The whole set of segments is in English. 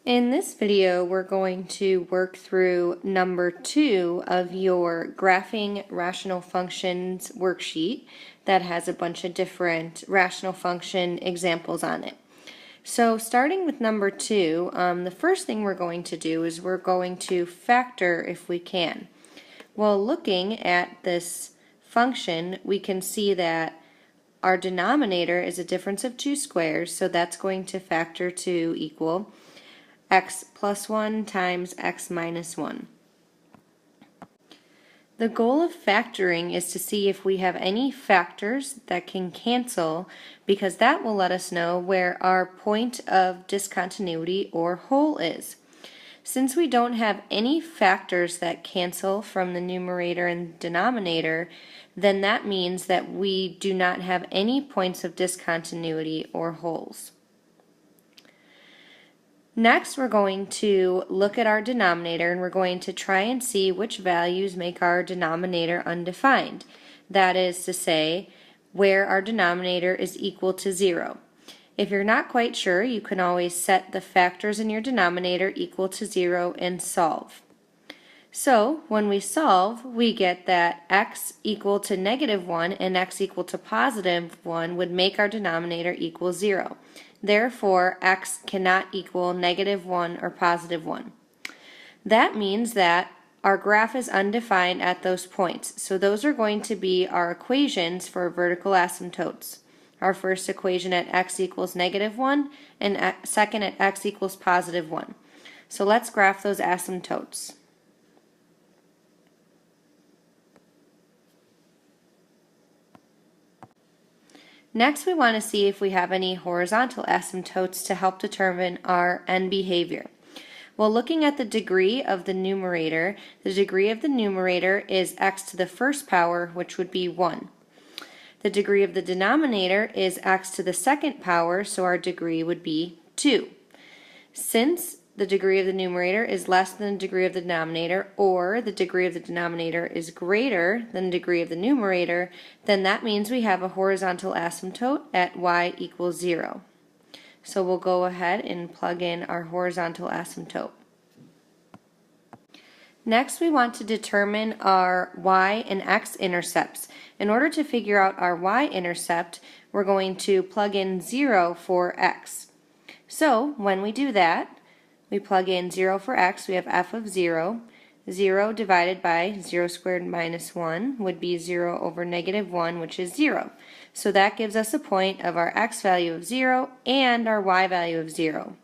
In this video, we're going to work through number 2 of your Graphing Rational Functions worksheet that has a bunch of different rational function examples on it. So starting with number 2, the first thing we're going to do is we're going to factor if we can. Well, looking at this function, we can see that our denominator is a difference of two squares, so that's going to factor to equal x plus 1 times x minus 1. The goal of factoring is to see if we have any factors that can cancel, because that will let us know where our point of discontinuity or hole is. Since we don't have any factors that cancel from the numerator and denominator, then that means that we do not have any points of discontinuity or holes. Next, we're going to look at our denominator and we're going to try and see which values make our denominator undefined. That is to say, where our denominator is equal to 0. If you're not quite sure, you can always set the factors in your denominator equal to 0 and solve. So, when we solve, we get that x equal to negative 1 and x equal to positive 1 would make our denominator equal 0. Therefore, x cannot equal negative 1 or positive 1. That means that our graph is undefined at those points. So those are going to be our equations for vertical asymptotes. Our first equation at x equals negative 1 and second at x equals positive 1. So let's graph those asymptotes. Next, we want to see if we have any horizontal asymptotes to help determine our end behavior. Well, looking at the degree of the numerator is x to the first power, which would be 1. The degree of the denominator is x to the second power, so our degree would be 2. Since the degree of the numerator is less than the degree of the denominator, or the degree of the denominator is greater than the degree of the numerator, then that means we have a horizontal asymptote at y equals 0. So we'll go ahead and plug in our horizontal asymptote. Next, we want to determine our y and x intercepts. In order to figure out our y-intercept, we're going to plug in 0 for x. So when we do that, we plug in 0 for x, we have f of 0. 0 divided by 0 squared minus 1 would be 0 over negative 1, which is 0. So that gives us a point of our x value of 0 and our y value of 0.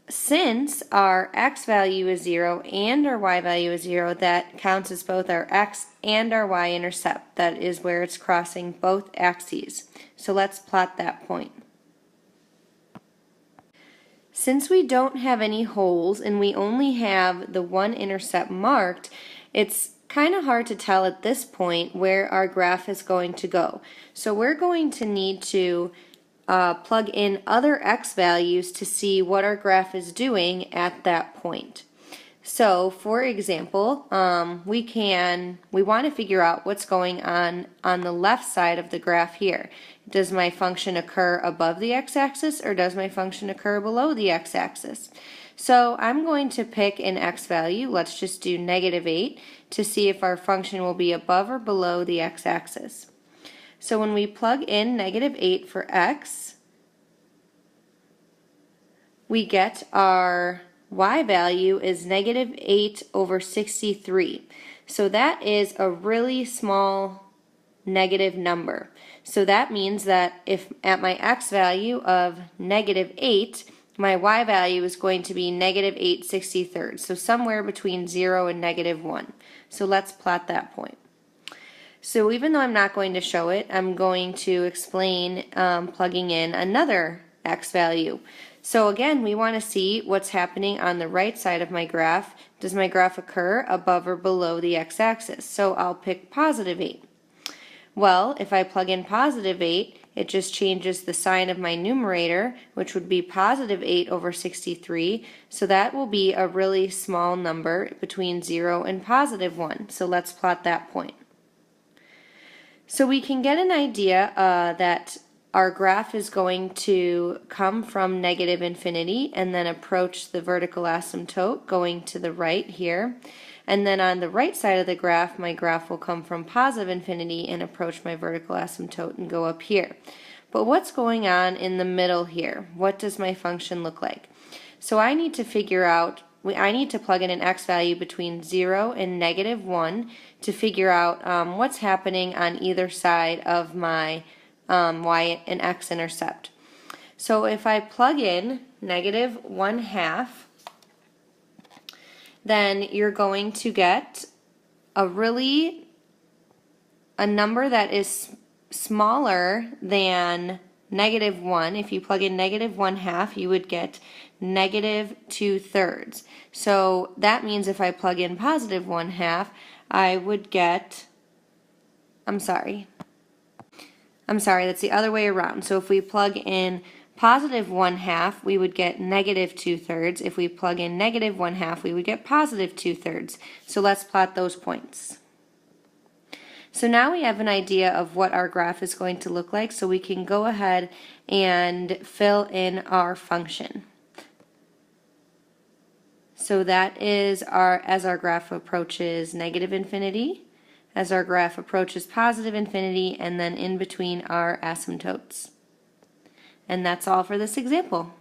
Since our x value is 0 and our y value is 0, that counts as both our x and our y-intercept. That is where it's crossing both axes. So let's plot that point. Since we don't have any holes and we only have the one intercept marked, it's kind of hard to tell at this point where our graph is going to go. So we're going to need to plug in other x values to see what our graph is doing at that point. So, for example, we want to figure out what's going on the left side of the graph here. Does my function occur above the x-axis or does my function occur below the x-axis? So I'm going to pick an x value, let's just do negative 8, to see if our function will be above or below the x-axis. So when we plug in negative 8 for x, we get our y value is negative 8 over 63. So that is a really small negative number. So that means that if at my x value of negative 8, my y value is going to be negative 8/63. So somewhere between 0 and negative 1. So let's plot that point. So even though I'm not going to show it, I'm going to explain plugging in another x value. So again, we want to see what's happening on the right side of my graph. Does my graph occur above or below the x-axis? So I'll pick positive 8. Well, if I plug in positive 8, it just changes the sign of my numerator, which would be positive 8 over 63. So that will be a really small number between 0 and positive 1. So let's plot that point. So we can get an idea that our graph is going to come from negative infinity and then approach the vertical asymptote going to the right here. And then on the right side of the graph, my graph will come from positive infinity and approach my vertical asymptote and go up here. But what's going on in the middle here? What does my function look like? So I need to figure out, I need to plug in an x value between 0 and -1 to figure out what's happening on either side of my y and x intercept. So if I plug in -1/2, then you're going to get a number that is smaller than -1. If you plug in -1/2, you would get -2/3. So that means if I plug in +1/2, I would get, I'm sorry, that's the other way around. So if we plug in +1/2, we would get -2/3. If we plug in -1/2, we would get +2/3. So let's plot those points. So now we have an idea of what our graph is going to look like, so we can go ahead and fill in our function. So that is as our graph approaches negative infinity, as our graph approaches positive infinity, and then in between our asymptotes. And that's all for this example.